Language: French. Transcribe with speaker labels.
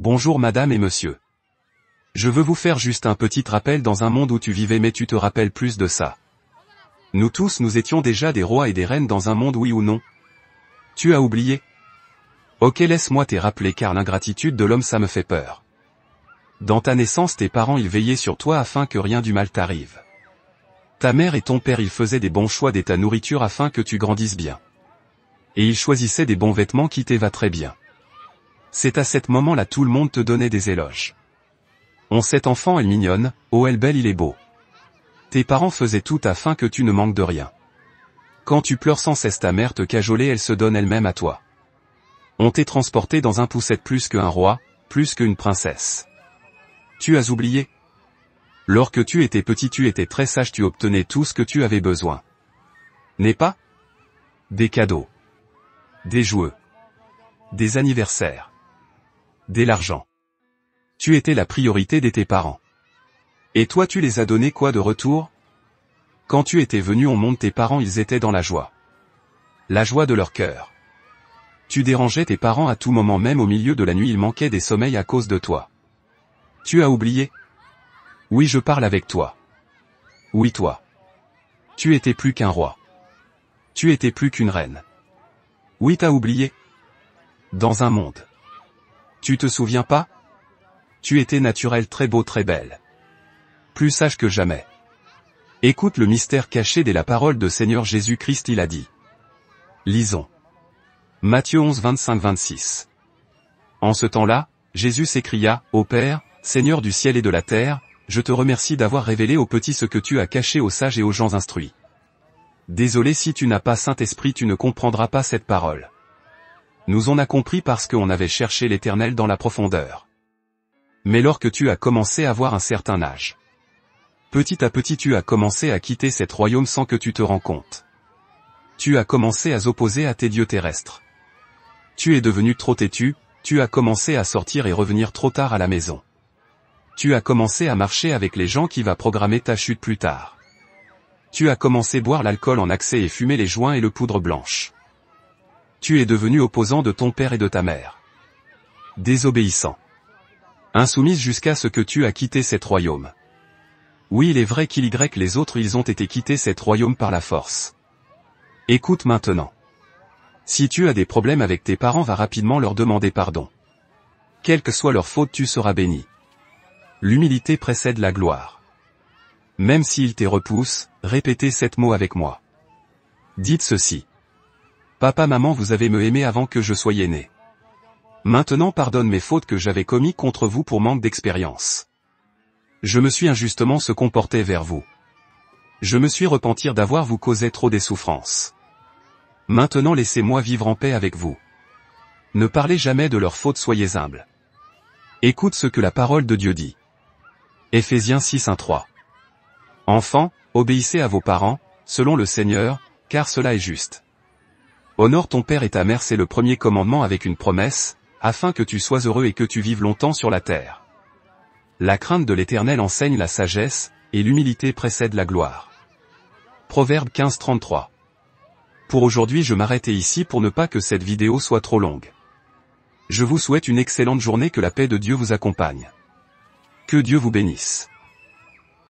Speaker 1: Bonjour madame et monsieur. Je veux vous faire juste un petit rappel dans un monde où tu vivais mais tu te rappelles plus de ça. Nous tous nous étions déjà des rois et des reines dans un monde, oui ou non? Tu as oublié? Ok, laisse-moi t'y rappeler car l'ingratitude de l'homme ça me fait peur. Dans ta naissance tes parents ils veillaient sur toi afin que rien du mal t'arrive. Ta mère et ton père ils faisaient des bons choix de ta nourriture afin que tu grandisses bien. Et ils choisissaient des bons vêtements qui t'éva très bien. C'est à cet moment-là tout le monde te donnait des éloges. On cet enfant est mignonne, oh elle belle il est beau. Tes parents faisaient tout afin que tu ne manques de rien. Quand tu pleures sans cesse ta mère te cajolait, elle se donne elle-même à toi. On t'est transporté dans un poussette plus qu'un roi, plus qu'une princesse. Tu as oublié? Lorsque tu étais petit tu étais très sage, tu obtenais tout ce que tu avais besoin. N'est pas? Des cadeaux. Des jouets. Des anniversaires. De l'argent. Tu étais la priorité de tes parents. Et toi tu les as donné quoi de retour? Quand tu étais venu au monde tes parents ils étaient dans la joie. La joie de leur cœur. Tu dérangeais tes parents à tout moment, même au milieu de la nuit ils manquaient des sommeils à cause de toi. Tu as oublié? Oui je parle avec toi. Oui toi. Tu étais plus qu'un roi. Tu étais plus qu'une reine. Oui t'as oublié? Dans un monde. Tu te souviens pas? Tu étais naturel, très beau, très belle. Plus sage que jamais. Écoute le mystère caché de la parole de Seigneur Jésus-Christ, il a dit. Lisons. Matthieu 11, 25-26. En ce temps-là, Jésus s'écria, Ô Père, Seigneur du ciel et de la terre, je te remercie d'avoir révélé aux petits ce que tu as caché aux sages et aux gens instruits. Désolé si tu n'as pas Saint-Esprit, tu ne comprendras pas cette parole. Nous on a compris parce qu'on avait cherché l'Éternel dans la profondeur. Mais lorsque tu as commencé à avoir un certain âge, petit à petit tu as commencé à quitter cet royaume sans que tu te rends compte. Tu as commencé à s'opposer à tes dieux terrestres. Tu es devenu trop têtu, tu as commencé à sortir et revenir trop tard à la maison. Tu as commencé à marcher avec les gens qui va programmer ta chute plus tard. Tu as commencé à boire l'alcool en accès et fumer les joints et le poudre blanche. Tu es devenu opposant de ton père et de ta mère. Désobéissant. Insoumise jusqu'à ce que tu as quitté cet royaume. Oui il est vrai qu'il y les autres ils ont été quittés cet royaume par la force. Écoute maintenant. Si tu as des problèmes avec tes parents va rapidement leur demander pardon. Quelle que soit leur faute tu seras béni. L'humilité précède la gloire. Même s'ils te repoussent, répétez cet mot avec moi. Dites ceci. Papa maman vous avez me aimé avant que je sois né. Maintenant pardonne mes fautes que j'avais commis contre vous pour manque d'expérience. Je me suis injustement se comporté vers vous. Je me suis repentir d'avoir vous causé trop des souffrances. Maintenant laissez-moi vivre en paix avec vous. Ne parlez jamais de leurs fautes, soyez humbles. Écoute ce que la parole de Dieu dit. Éphésiens 6, 1, 3. Enfants, obéissez à vos parents, selon le Seigneur, car cela est juste. Honore ton père et ta mère, c'est le premier commandement avec une promesse, afin que tu sois heureux et que tu vives longtemps sur la terre. La crainte de l'Éternel enseigne la sagesse, et l'humilité précède la gloire. Proverbe 15, 33. Pour aujourd'hui je m'arrête ici pour ne pas que cette vidéo soit trop longue. Je vous souhaite une excellente journée, que la paix de Dieu vous accompagne. Que Dieu vous bénisse.